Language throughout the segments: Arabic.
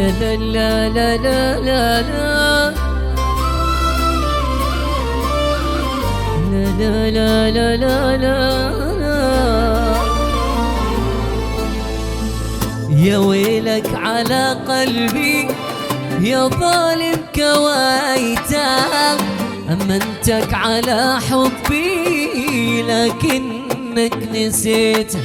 لا لا لا لا لا لا لا لا لا لا. يا ويلك على قلبي يا ظالم كويته، أمنتك على حبي لكنك نسيته.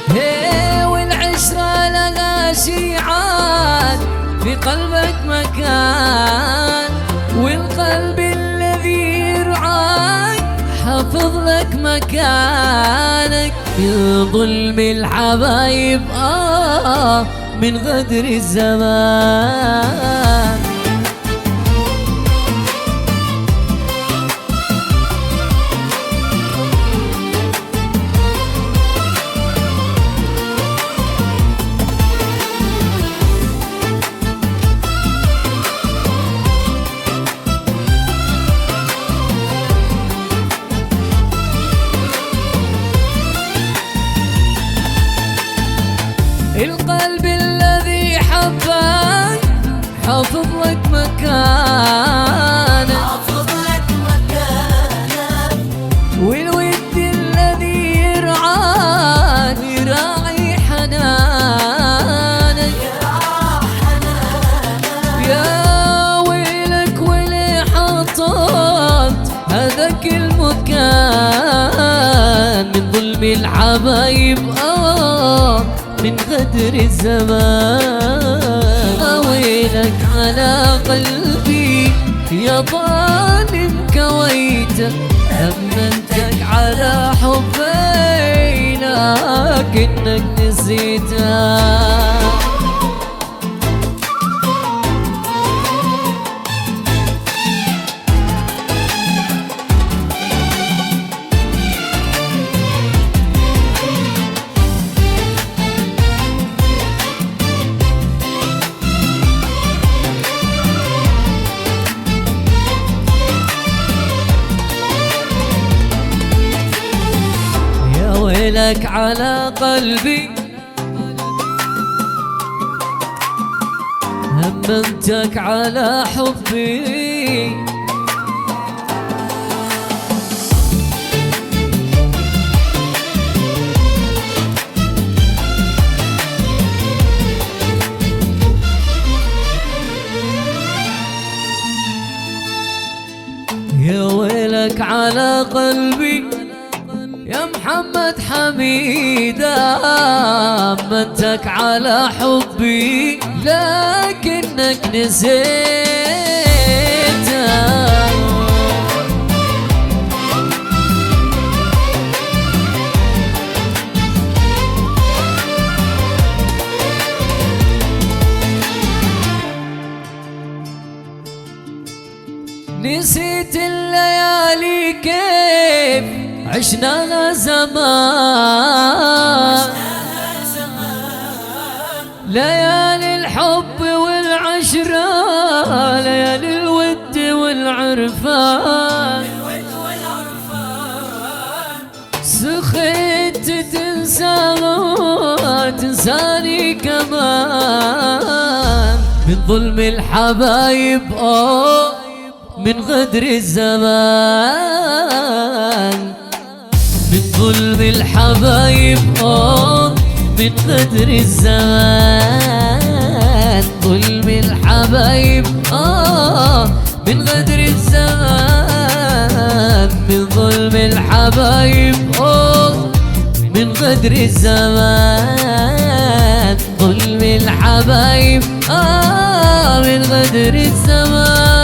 والعشرة لها شيعان في قلبك مكان، والقلب الذي يرعاك حافظ لك مكانك. من ظلم الحبايب من غدر الزمان. القلب الذي حبك حافظ لك مكانك، والود الذي يرعاك يراعي حنانك. يا ويلك ولي حطمت هذاك المكان من ظلم الحبايب من غدر الزمان. ويلك على قلبي يا ظالم كويته، أمنتك على حبي لكنك نسيته. ويلك على قلبي هممتك على حبي، يا ويلك على قلبي يا محمد حميدة، أمنتك على حبي لكنك نسيته. نسيت الليالي كيف عشناها زمان، ليالي الحب والعشرة، ليالي الود والعرفان. سخيت تنساني كمان من ظلم الحبايب من غدر الزمان. من ظلم الحبايب من غدر الزمان. ظلم الحبايب من غدر الزمان. من ظلم الحبايب من غدر الزمان. ظلم الحبايب من غدر الزمان.